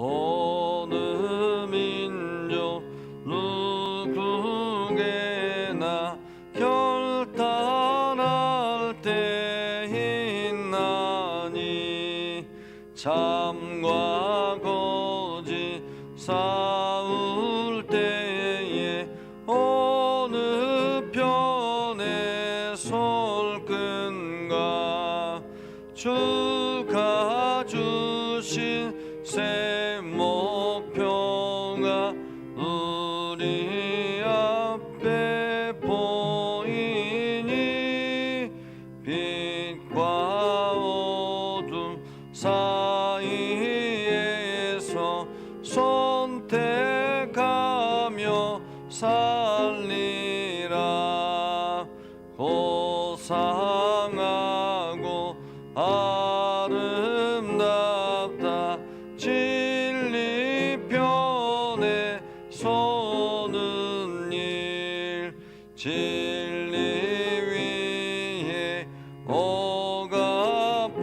어느 민족 누구에게나 결단할 때 있나니 참과 거짓 싸울 때에 어느 편에 설 끈가. 주가 주신 새 목표가 우리 앞에 보이니 빛과 어둠 사이에서 선택하며 살리라. 고상하고 아름답다 진리 편에 서는 일. 진리 위에 억압받고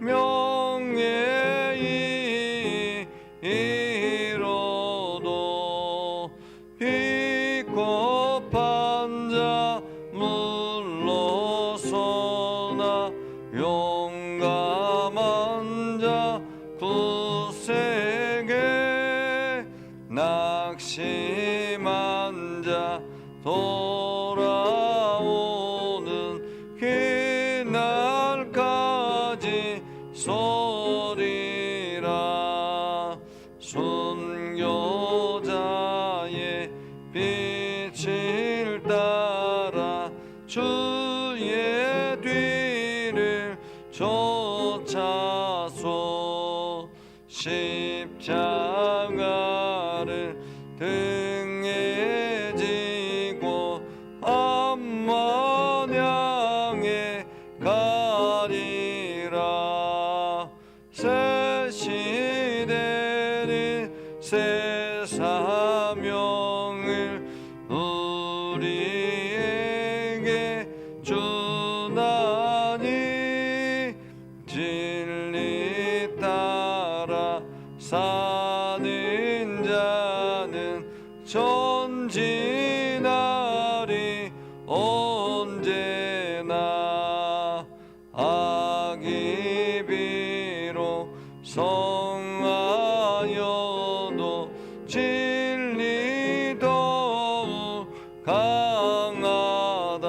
명예히 이뤄도 비겁한 자 물러서나 용감한 자 굳세게 낙심한 자 돌아오는 그날까지 서리라. 순교자의 빛을 따라 주의 뒤를 쫓아서 십자가를 등에 지고 앞만 향해 가리라. 새 시대를 새 사명을 우리에게 주나니 진리 따라 사는 자는 전진하리 언제나. 악이 비록 성하여도 진리 더욱 강하다.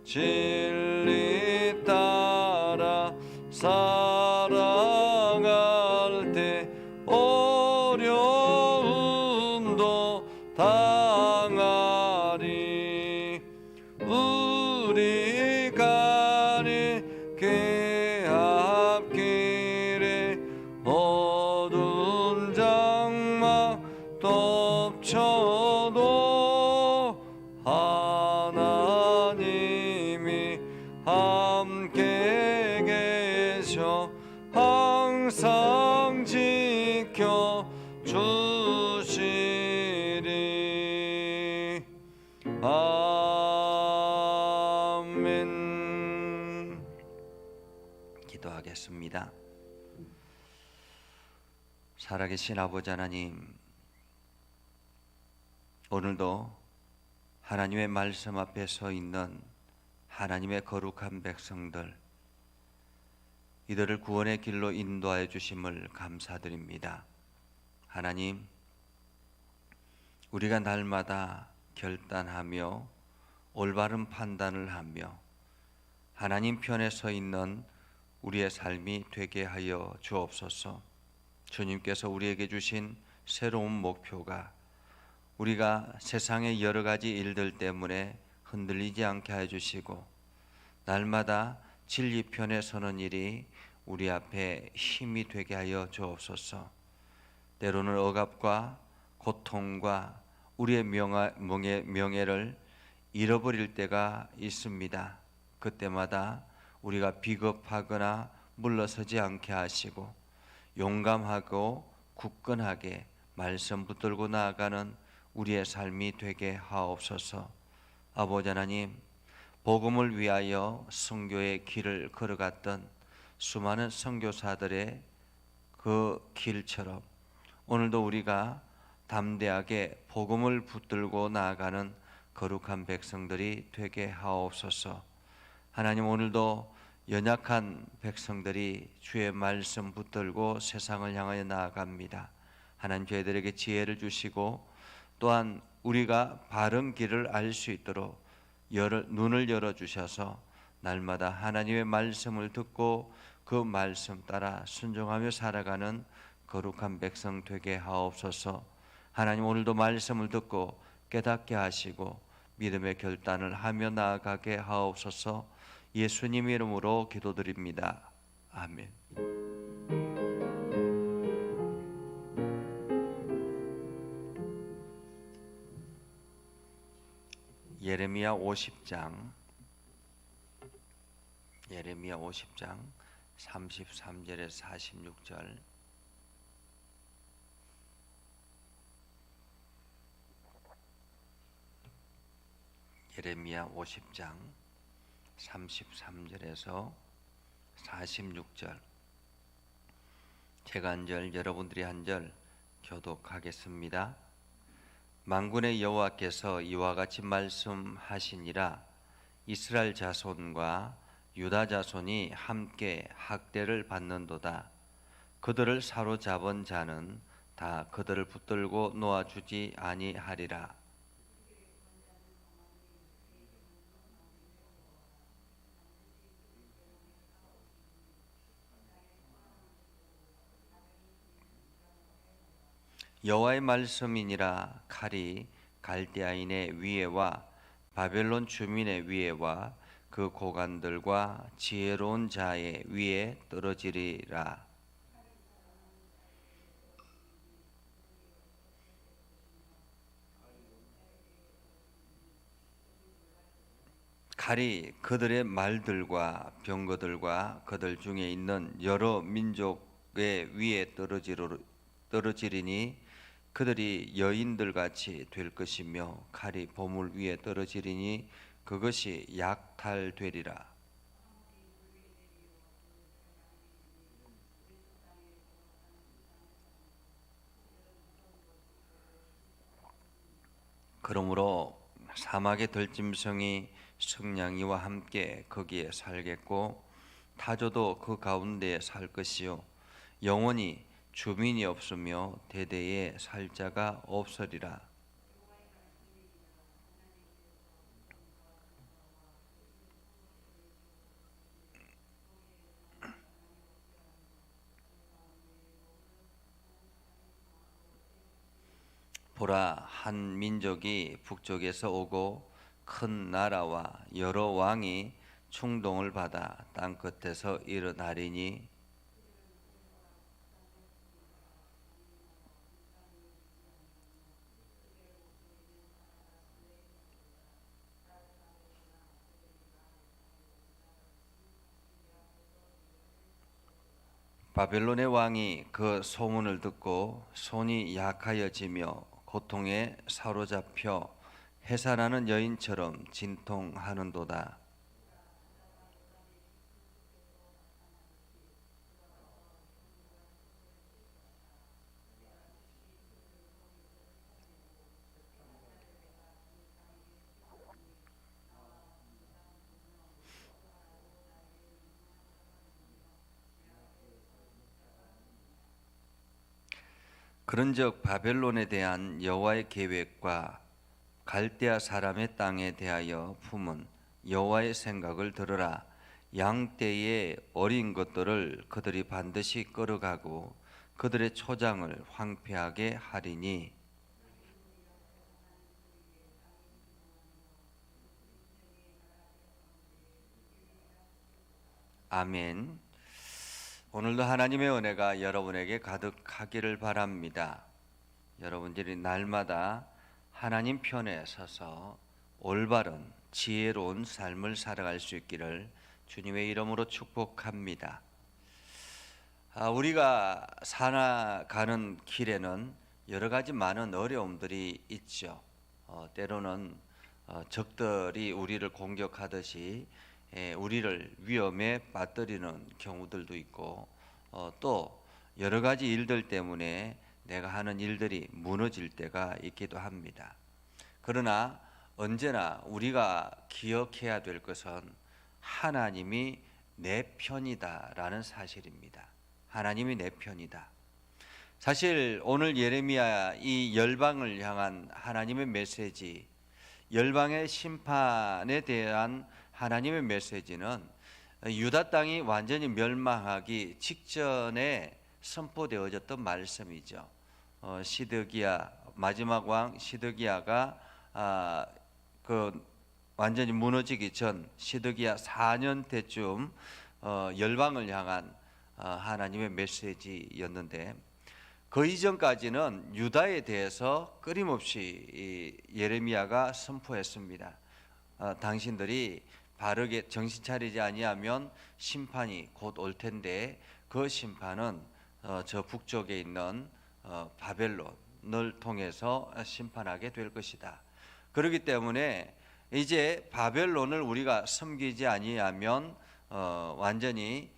진리 따라 살아갈 때 어려움도 당하리. 우리 가는 그 앞길에 어두운 장막 덮쳐도 하나님이 함께 계셔 항상 지켜 주시리. 아멘. 기도하겠습니다. 살아계신 아버지 하나님, 오늘도 하나님의 말씀 앞에 서 있는 하나님의 거룩한 백성들, 이들을 구원의 길로 인도하여 주심을 감사드립니다. 하나님, 우리가 날마다 결단하며 올바른 판단을 하며 하나님 편에 서 있는 우리의 삶이 되게 하여 주옵소서. 주님께서 우리에게 주신 새로운 목표가 우리가 세상의 여러 가지 일들 때문에 흔들리지 않게 해주시고 날마다 진리 편에 서는 일이 우리 앞에 힘이 되게 하여 주옵소서. 때로는 억압과 고통과 우리의 명예를 잃어버릴 때가 있습니다. 그때마다 우리가 비겁하거나 물러서지 않게 하시고 용감하고 굳건하게 말씀 붙들고 나아가는 우리의 삶이 되게 하옵소서. 아버지 하나님, 복음을 위하여 선교의 길을 걸어갔던 수많은 선교사들의 그 길처럼 오늘도 우리가 담대하게 복음을 붙들고 나아가는 거룩한 백성들이 되게 하옵소서. 하나님, 오늘도 연약한 백성들이 주의 말씀 붙들고 세상을 향하여 나아갑니다. 하나님, 저희들에게 지혜를 주시고 또한 우리가 바른 길을 알 수 있도록 눈을 열어주셔서 날마다 하나님의 말씀을 듣고 그 말씀 따라 순종하며 살아가는 거룩한 백성 되게 하옵소서. 하나님, 오늘도 말씀을 듣고 깨닫게 하시고 믿음의 결단을 하며 나아가게 하옵소서. 예수님 이름으로 기도드립니다. 아멘. 예레미야 50장 33절에서 46절. 예레미야 50장 33절에서 46절. 제가 한 절, 여러분들이 한 절 교독하겠습니다. 만군의 여호와께서 이와 같이 말씀하시니라. 이스라엘 자손과 유다 자손이 함께 학대를 받는도다. 그들을 사로잡은 자는 다 그들을 붙들고 놓아주지 아니하리라. 여호와의 말씀이니라. 칼이 갈대아인의 위에와 바벨론 주민의 위에와 그 고관들과 지혜로운 자의 위에 떨어지리라. 칼이 그들의 말들과 병거들과 그들 중에 있는 여러 민족의 위에 떨어지리니 그들이 여인들같이 될 것이며 칼이 보물 위에 떨어지리니 그것이 약탈되리라. 그러므로 사막의 들짐승이 승냥이와 함께 거기에 살겠고 타조도 그 가운데에 살 것이요 영원히 주민이 없으며 대대에 살 자가 없으리라. 보라, 한 민족이 북쪽에서 오고 큰 나라와 여러 왕이 충동을 받아 땅 끝에서 일어나리니 바벨론의 왕이 그 소문을 듣고 손이 약하여지며 고통에 사로잡혀 해산하는 여인처럼 진통하는도다. 그런즉 바벨론에 대한 여호와의 계획과 갈대아 사람의 땅에 대하여 품은 여호와의 생각을 들으라. 양떼의 어린 것들을 그들이 반드시 끌어가고 그들의 초장을 황폐하게 하리니 아멘. 오늘도 하나님의 은혜가 여러분에게 가득하기를 바랍니다. 여러분들이 날마다 하나님 편에 서서 올바른 지혜로운 삶을 살아갈 수 있기를 주님의 이름으로 축복합니다. 우리가 살아가는 길에는 여러 가지 많은 어려움들이 있죠. 때로는 적들이 우리를 공격하듯이 우리를 위험에 빠뜨리는 경우들도 있고 또 여러 가지 일들 때문에 내가 하는 일들이 무너질 때가 있기도 합니다. 그러나 언제나 우리가 기억해야 될 것은 하나님이 내 편이다라는 사실입니다. 하나님이 내 편이다. 사실 오늘 예레미야 이 열방을 향한 하나님의 메시지, 열방의 심판에 대한 하나님의 메시지는 유다 땅이 완전히 멸망하기 직전에 선포되어졌던 말씀이죠. 시드기야, 마지막 왕 시드기야가 완전히 무너지기 전 시드기야 4년 때쯤 열방을 향한 하나님의 메시지였는데, 그 이전까지는 유다에 대해서 끊임없이 예레미야가 선포했습니다. 당신들이 바르게 정신 차리지 아니하면 심판이 곧 올 텐데 그 심판은 저 북쪽에 있는 바벨론을 통해서 심판하게 될 것이다. 그렇기 때문에 이제 바벨론을 우리가 섬기지 아니하면 완전히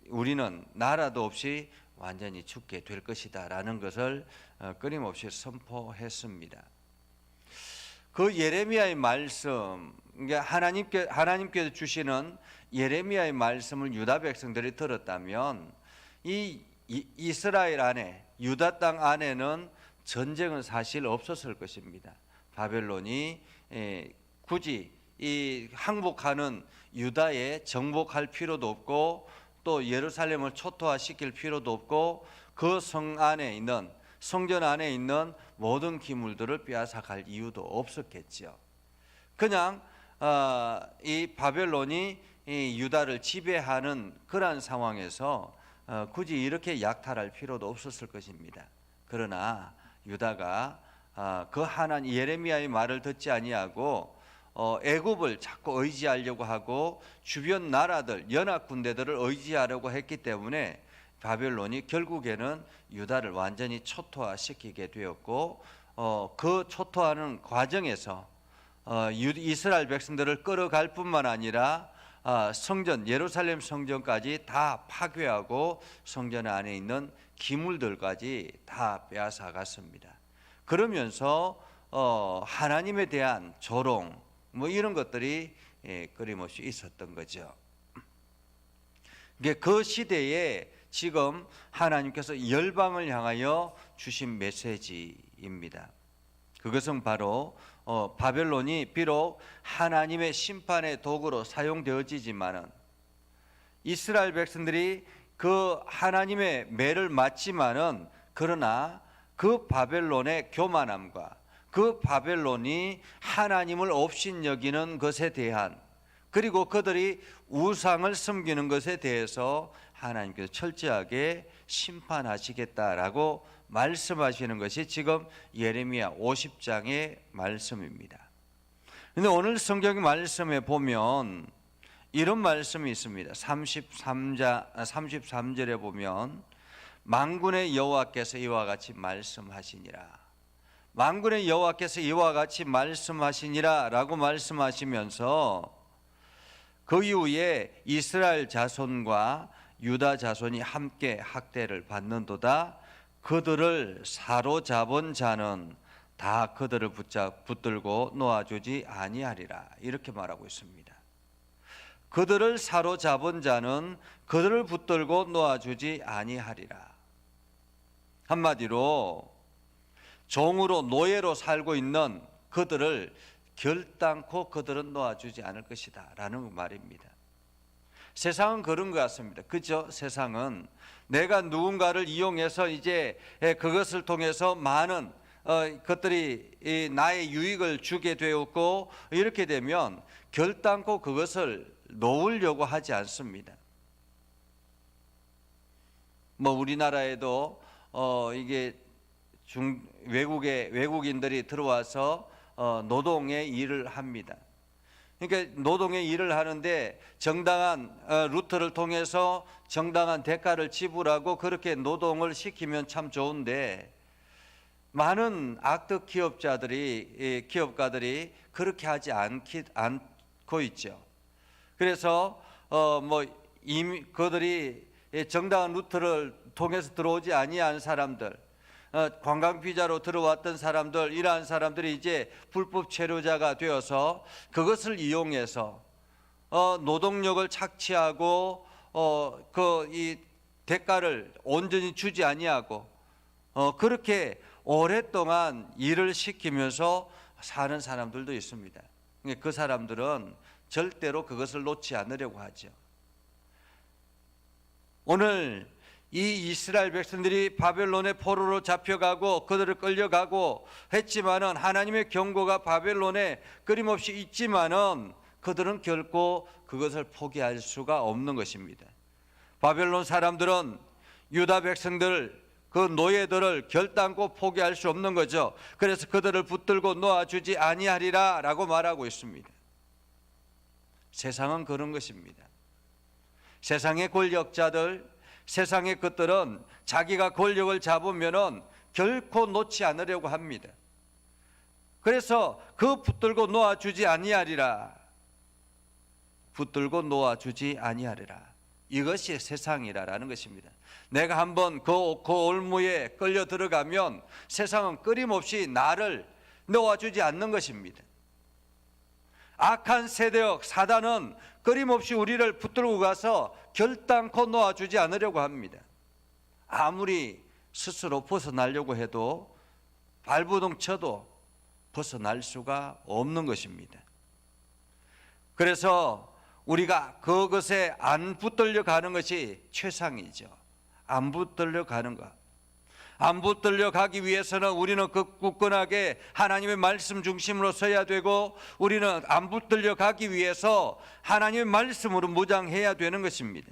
우리는 나라도 없이 완전히 죽게 될 것이다 라는 것을 끊임없이 선포했습니다. 그 예레미야의 말씀, 하나님께서 주시는 예레미야의 말씀을 유다 백성들이 들었다면 이 이스라엘 안에, 유다 땅 안에는 전쟁은 사실 없었을 것입니다. 바벨론이 굳이 이 항복하는 유다에 정복할 필요도 없고 또 예루살렘을 초토화시킬 필요도 없고 그 성 안에 있는, 성전 안에 있는 모든 기물들을 빼앗아갈 이유도 없었겠죠. 그냥 이 바벨론이 이 유다를 지배하는 그러한 상황에서 굳이 이렇게 약탈할 필요도 없었을 것입니다. 그러나 유다가 그 하나님 예레미야의 말을 듣지 아니하고 애굽을 자꾸 의지하려고 하고 주변 나라들, 연합 군대들을 의지하려고 했기 때문에 바벨론이 결국에는 유다를 완전히 초토화시키게 되었고, 그 초토화하는 과정에서 이스라엘 백성들을 끌어갈 뿐만 아니라 성전, 예루살렘 성전까지 다 파괴하고 성전 안에 있는 기물들까지 다 빼앗아 갔습니다. 그러면서 하나님에 대한 조롱, 이런 것들이 끊임없이 있었던 거죠. 그 시대에 지금 하나님께서 열방을 향하여 주신 메시지입니다. 그것은 바로 바벨론이 비록 하나님의 심판의 도구로 사용되어지지만은 이스라엘 백성들이 그 하나님의 매를 맞지만은, 그러나 그 바벨론의 교만함과 그 바벨론이 하나님을 업신여기는 것에 대한, 그리고 그들이 우상을 섬기는 것에 대해서 하나님께서 철저하게 심판하시겠다라고 말씀하시는 것이 지금 예레미야 50장의 말씀입니다. 그런데 오늘 성경 말씀에 보면 이런 말씀이 있습니다. 33절에 보면 만군의 여호와께서 이와 같이 말씀하시니라, 만군의 여호와께서 이와 같이 말씀하시니라 라고 말씀하시면서 그 이후에 이스라엘 자손과 유다 자손이 함께 학대를 받는도다. 그들을 사로잡은 자는 다 그들을 붙들고 놓아주지 아니하리라, 이렇게 말하고 있습니다. 그들을 사로잡은 자는 그들을 붙들고 놓아주지 아니하리라. 한마디로 종으로 노예로 살고 있는 그들을 결단코 그들은 놓아주지 않을 것이다 라는 말입니다. 세상은 그런 것 같습니다. 그죠? 세상은 내가 누군가를 이용해서 이제 그것을 통해서 많은 것들이 나의 유익을 주게 되었고, 이렇게 되면 결단코 그것을 놓으려고 하지 않습니다. 우리나라에도 이게 외국인들이 들어와서 노동의 일을 합니다. 그러니까 노동의 일을 하는데 정당한 루트를 통해서 정당한 대가를 지불하고 그렇게 노동을 시키면 참 좋은데, 많은 악덕 기업가들이 그렇게 하지 않고 있죠. 그래서 그들이 정당한 루트를 통해서 들어오지 아니한 사람들, 관광 비자로 들어왔던 사람들, 이러한 사람들이 이제 불법 체류자가 되어서 그것을 이용해서 노동력을 착취하고 이 대가를 온전히 주지 아니하고 그렇게 오랫동안 일을 시키면서 사는 사람들도 있습니다. 그 사람들은 절대로 그것을 놓지 않으려고 하죠. 오늘 이 이스라엘 백성들이 바벨론의 포로로 잡혀가고 그들을 끌려가고 했지만은 하나님의 경고가 바벨론에 끊임없이 있지만은 그들은 결코 그것을 포기할 수가 없는 것입니다. 바벨론 사람들은 유다 백성들, 그 노예들을 결단코 포기할 수 없는 거죠. 그래서 그들을 붙들고 놓아주지 아니하리라 라고 말하고 있습니다. 세상은 그런 것입니다. 세상의 권력자들, 세상의 것들은 자기가 권력을 잡으면은 결코 놓지 않으려고 합니다. 그래서 그 붙들고 놓아주지 아니하리라, 붙들고 놓아주지 아니하리라, 이것이 세상이라는 것입니다. 내가 한번 그 올무에 끌려 들어가면 세상은 끊임없이 나를 놓아주지 않는 것입니다. 악한 세대역 사단은 끊임없이 우리를 붙들고 가서 결단코 놓아주지 않으려고 합니다. 아무리 스스로 벗어나려고 해도 발부둥 쳐도 벗어날 수가 없는 것입니다. 그래서 우리가 그것에 안 붙들려 가는 것이 최상이죠. 안 붙들려 가는 것. 안 붙들려 가기 위해서는 우리는 굳건하게 하나님의 말씀 중심으로 서야 되고, 우리는 안 붙들려 가기 위해서 하나님의 말씀으로 무장해야 되는 것입니다.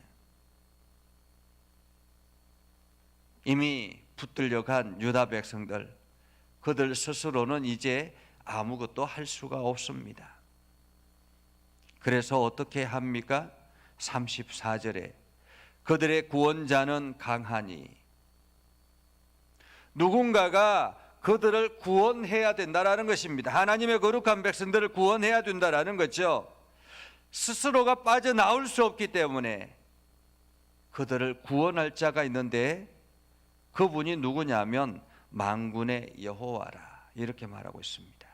이미 붙들려 간 유다 백성들, 그들 스스로는 이제 아무것도 할 수가 없습니다. 그래서 어떻게 합니까? 34절에 그들의 구원자는 강하니, 누군가가 그들을 구원해야 된다라는 것입니다. 하나님의 거룩한 백성들을 구원해야 된다라는 거죠. 스스로가 빠져나올 수 없기 때문에 그들을 구원할 자가 있는데 그분이 누구냐면 만군의 여호와라, 이렇게 말하고 있습니다.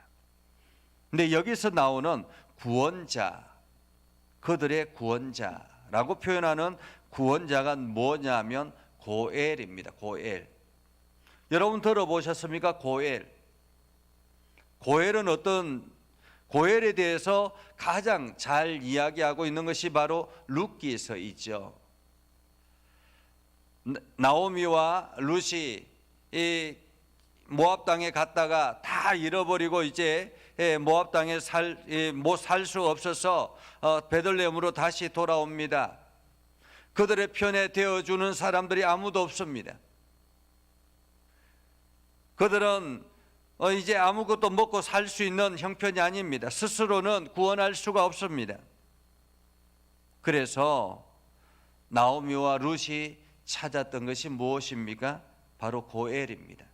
근데 여기서 나오는 구원자, 그들의 구원자라고 표현하는 구원자가 뭐냐면 고엘입니다. 고엘. 여러분 들어보셨습니까? 고엘. 고엘은 고엘에 대해서 가장 잘 이야기하고 있는 것이 바로 룻기서이죠. 나오미와 룻이 이 모압 땅에 갔다가 다 잃어버리고 이제 모압 땅에 살 수 없어서 베들레헴으로 다시 돌아옵니다. 그들의 편에 되어주는 사람들이 아무도 없습니다. 그들은 이제 아무것도 먹고 살 수 있는 형편이 아닙니다. 스스로는 구원할 수가 없습니다. 그래서 나오미와 룻이 찾았던 것이 무엇입니까? 바로 고엘입니다.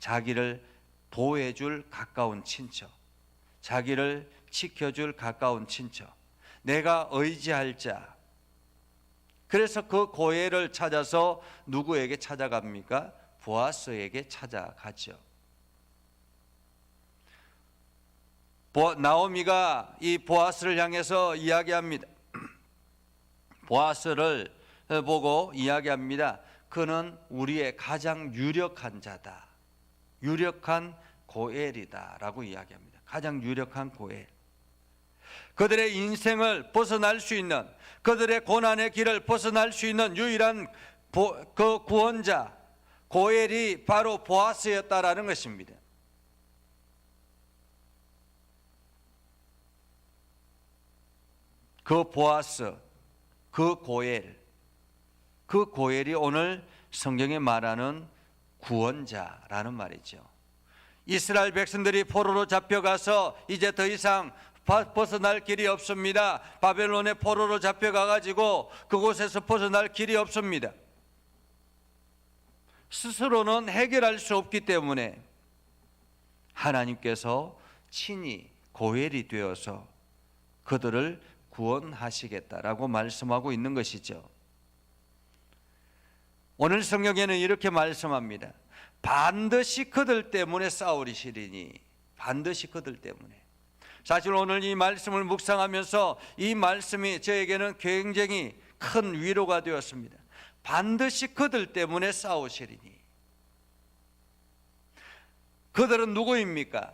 자기를 보호해줄 가까운 친척, 자기를 지켜줄 가까운 친척, 내가 의지할 자. 그래서 그 고엘을 찾아서 누구에게 찾아갑니까? 보아스에게 찾아가죠. 나오미가 이 보아스를 향해서 이야기합니다. 보아스를 보고 이야기합니다. 그는 우리의 가장 유력한 자다, 유력한 고엘이다 라고 이야기합니다. 가장 유력한 고엘. 그들의 인생을 벗어날 수 있는, 그들의 고난의 길을 벗어날 수 있는 유일한 그 구원자 고엘이 바로 보아스였다라는 것입니다. 그 보아스, 그 고엘, 그 고엘이 오늘 성경에 말하는 구원자라는 말이죠. 이스라엘 백성들이 포로로 잡혀가서 이제 더 이상 벗어날 길이 없습니다. 바벨론의 포로로 잡혀가가지고 그곳에서 벗어날 길이 없습니다. 스스로는 해결할 수 없기 때문에 하나님께서 친히 고엘이 되어서 그들을 구원하시겠다라고 말씀하고 있는 것이죠. 오늘 성경에는 이렇게 말씀합니다. 반드시 그들 때문에 싸우리시리니. 반드시 그들 때문에. 사실 오늘 이 말씀을 묵상하면서 이 말씀이 저에게는 굉장히 큰 위로가 되었습니다. 반드시 그들 때문에 싸우시리니. 그들은 누구입니까?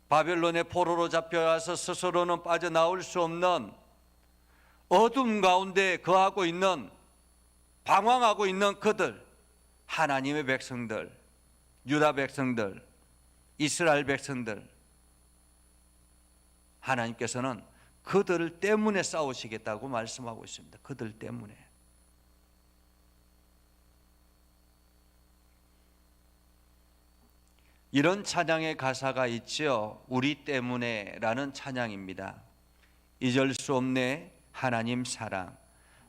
바벨론의 포로로 잡혀와서 스스로는 빠져나올 수 없는 어둠 가운데 거하고 있는, 방황하고 있는 그들, 하나님의 백성들, 유다 백성들, 이스라엘 백성들, 하나님께서는 그들 때문에 싸우시겠다고 말씀하고 있습니다. 그들 때문에. 이런 찬양의 가사가 있죠. 우리 때문에 라는 찬양입니다. 잊을 수 없네 하나님 사랑,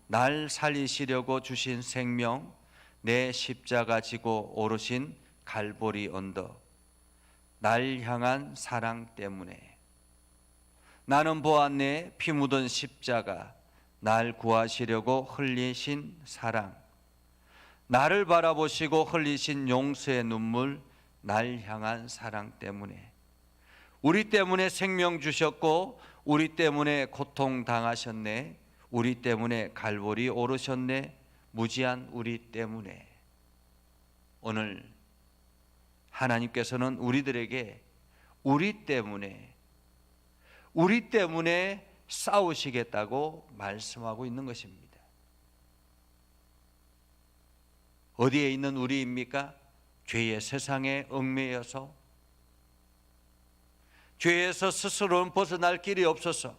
날 살리시려고 주신 생명, 내 십자가 지고 오르신 갈보리 언덕, 날 향한 사랑 때문에. 나는 보았네 피 묻은 십자가, 날 구하시려고 흘리신 사랑, 나를 바라보시고 흘리신 용서의 눈물, 날 향한 사랑 때문에. 우리 때문에 생명 주셨고 우리 때문에 고통 당하셨네. 우리 때문에 갈보리 오르셨네. 무지한 우리 때문에. 오늘 하나님께서는 우리들에게 우리 때문에 싸우시겠다고 말씀하고 있는 것입니다. 어디에 있는 우리입니까? 죄의 세상에 얽매여서, 죄에서 스스로는 벗어날 길이 없어서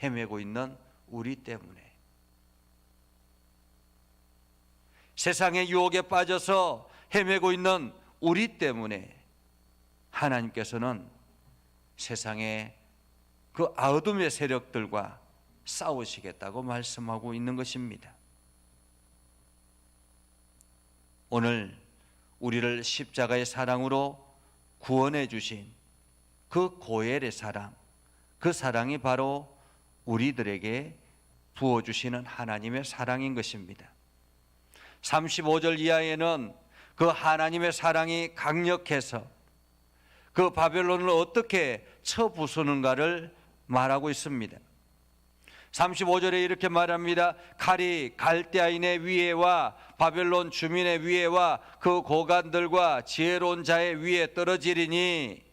헤매고 있는 우리 때문에, 세상의 유혹에 빠져서 헤매고 있는 우리 때문에 하나님께서는 세상의 그 어둠의 세력들과 싸우시겠다고 말씀하고 있는 것입니다. 오늘 우리를 십자가의 사랑으로 구원해 주신 그 고엘의 사랑, 그 사랑이 바로 우리들에게 부어주시는 하나님의 사랑인 것입니다. 35절 이하에는 그 하나님의 사랑이 강력해서 그 바벨론을 어떻게 쳐부수는가를 말하고 있습니다. 35절에 이렇게 말합니다. 칼이 갈대아인의 위에와 바벨론 주민의 위에와 그 고관들과 지혜로운 자의 위에 떨어지리니,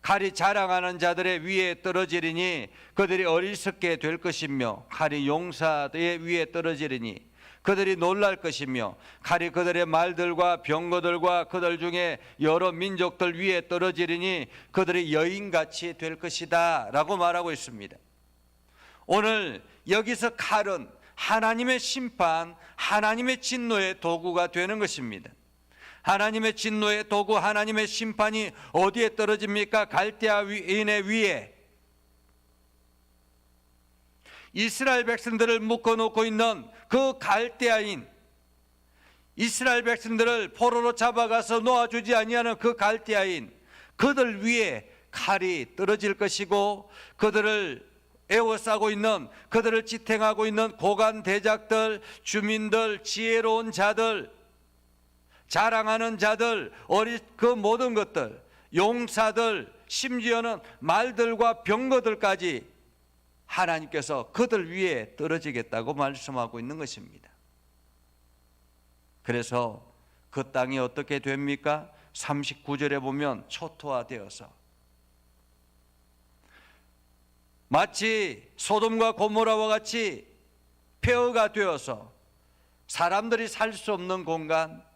칼이 자랑하는 자들의 위에 떨어지리니 그들이 어리석게 될 것이며, 칼이 용사의 위에 떨어지리니 그들이 놀랄 것이며, 칼이 그들의 말들과 병거들과 그들 중에 여러 민족들 위에 떨어지리니 그들이 여인같이 될 것이다 라고 말하고 있습니다. 오늘 여기서 칼은 하나님의 심판, 하나님의 진노의 도구가 되는 것입니다. 하나님의 진노의 도구, 하나님의 심판이 어디에 떨어집니까? 갈대아인의 위에. 이스라엘 백성들을 묶어놓고 있는 그 갈대아인, 이스라엘 백성들을 포로로 잡아가서 놓아주지 아니하는 그 갈대아인, 그들 위에 칼이 떨어질 것이고, 그들을 에워싸고 있는, 그들을 지탱하고 있는 고관 대작들, 주민들, 지혜로운 자들, 자랑하는 자들, 그 모든 것들, 용사들, 심지어는 말들과 병거들까지 하나님께서 그들 위에 떨어지겠다고 말씀하고 있는 것입니다. 그래서 그 땅이 어떻게 됩니까? 39절에 보면 초토화되어서 마치 소돔과 고모라와 같이 폐허가 되어서 사람들이 살 수 없는 공간,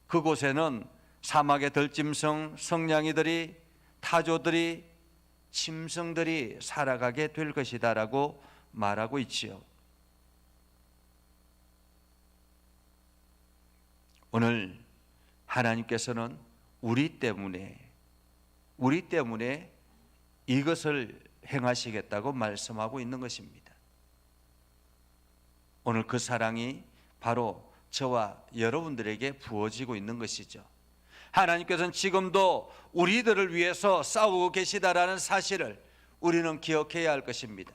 그곳에는 사막의 들짐승, 성냥이들이, 타조들이, 짐승들이 살아가게 될 것이다 라고 말하고 있지요. 오늘 하나님께서는 우리 때문에 이것을 행하시겠다고 말씀하고 있는 것입니다. 오늘 그 사랑이 바로 저와 여러분들에게 부어지고 있는 것이죠. 하나님께서는 지금도 우리들을 위해서 싸우고 계시다라는 사실을 우리는 기억해야 할 것입니다.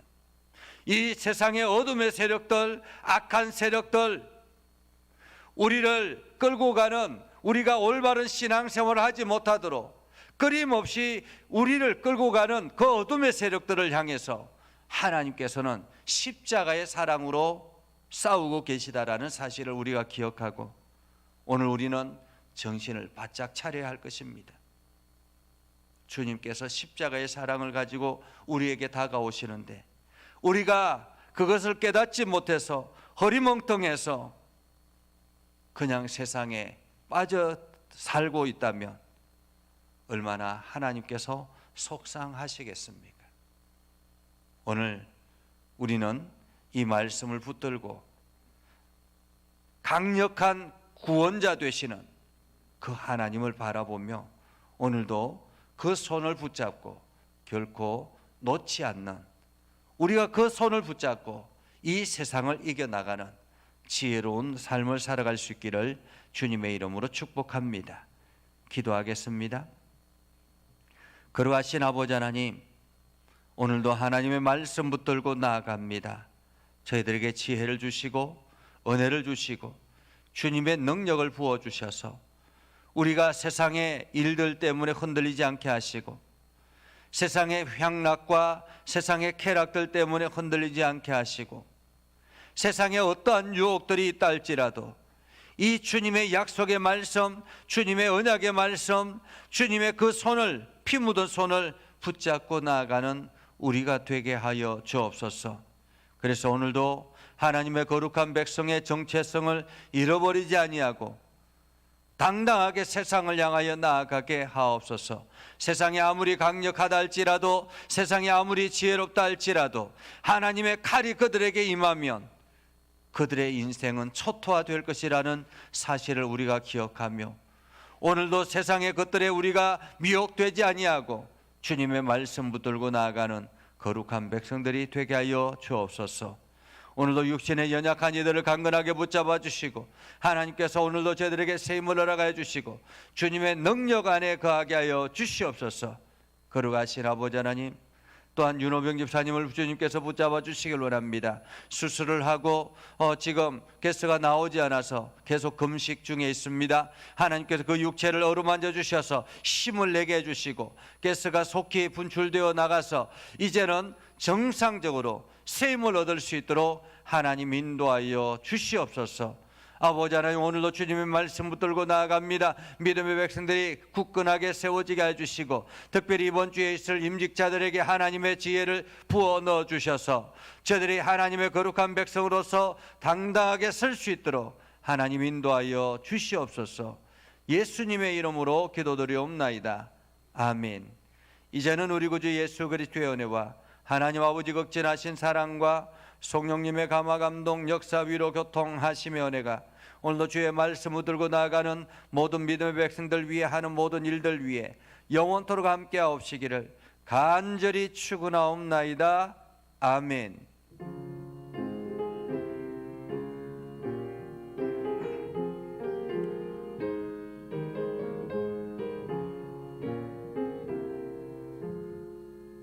이 세상의 어둠의 세력들, 악한 세력들, 우리를 끌고 가는, 우리가 올바른 신앙생활을 하지 못하도록 끊임없이 우리를 끌고 가는 그 어둠의 세력들을 향해서 하나님께서는 십자가의 사랑으로 싸우고 계시다라는 사실을 우리가 기억하고 오늘 우리는 정신을 바짝 차려야 할 것입니다. 주님께서 십자가의 사랑을 가지고 우리에게 다가오시는데 우리가 그것을 깨닫지 못해서 허리멍텅해서 그냥 세상에 빠져 살고 있다면 얼마나 하나님께서 속상하시겠습니까? 오늘 우리는 이 말씀을 붙들고 강력한 구원자 되시는 그 하나님을 바라보며 오늘도 그 손을 붙잡고 결코 놓지 않는, 우리가 그 손을 붙잡고 이 세상을 이겨나가는 지혜로운 삶을 살아갈 수 있기를 주님의 이름으로 축복합니다. 기도하겠습니다. 거룩하신 아버지 하나님, 오늘도 하나님의 말씀 붙들고 나아갑니다. 저희들에게 지혜를 주시고 은혜를 주시고 주님의 능력을 부어주셔서 우리가 세상의 일들 때문에 흔들리지 않게 하시고 세상의 향락과 세상의 쾌락들 때문에 흔들리지 않게 하시고 세상에 어떠한 유혹들이 있다 할지라도 이 주님의 약속의 말씀, 주님의 언약의 말씀, 주님의 그 손을, 피 묻은 손을 붙잡고 나아가는 우리가 되게 하여 주옵소서. 그래서 오늘도 하나님의 거룩한 백성의 정체성을 잃어버리지 아니하고 당당하게 세상을 향하여 나아가게 하옵소서. 세상이 아무리 강력하다 할지라도, 세상이 아무리 지혜롭다 할지라도 하나님의 칼이 그들에게 임하면 그들의 인생은 초토화될 것이라는 사실을 우리가 기억하며 오늘도 세상의 것들에 우리가 미혹되지 아니하고 주님의 말씀 붙들고 나아가는 거룩한 백성들이 되게 하여 주옵소서. 오늘도 육신의 연약한 이들을 강건하게 붙잡아 주시고 하나님께서 오늘도 저희들에게 세임을 허락하여 주시고 주님의 능력 안에 거하게 하여 주시옵소서. 거룩하신 아버지 하나님, 또한 윤호병 집사님을 주님께서 붙잡아 주시길 원합니다. 수술을 하고 지금 개스가 나오지 않아서 계속 금식 중에 있습니다. 하나님께서 그 육체를 어루만져 주셔서 힘을 내게 해주시고 개스가 속히 분출되어 나가서 이제는 정상적으로 새 힘을 얻을 수 있도록 하나님 인도하여 주시옵소서. 아버지 하나님, 오늘도 주님의 말씀 붙들고 나아갑니다. 믿음의 백성들이 굳건하게 세워지게 해주시고 특별히 이번 주에 있을 임직자들에게 하나님의 지혜를 부어 넣어 주셔서 저들이 하나님의 거룩한 백성으로서 당당하게 설 수 있도록 하나님 인도하여 주시옵소서. 예수님의 이름으로 기도드리옵나이다. 아멘. 이제는 우리 구주 예수 그리스도의 은혜와 하나님 아버지 극진하신 사랑과 성령님의 감화 감동 역사 위로 교통하심의 은혜가 오늘도 주의 말씀을 들고 나아가는 모든 믿음의 백성들 위해 하는 모든 일들 위해 영원토록 함께하옵시기를 간절히 축원하옵나이다. 아멘.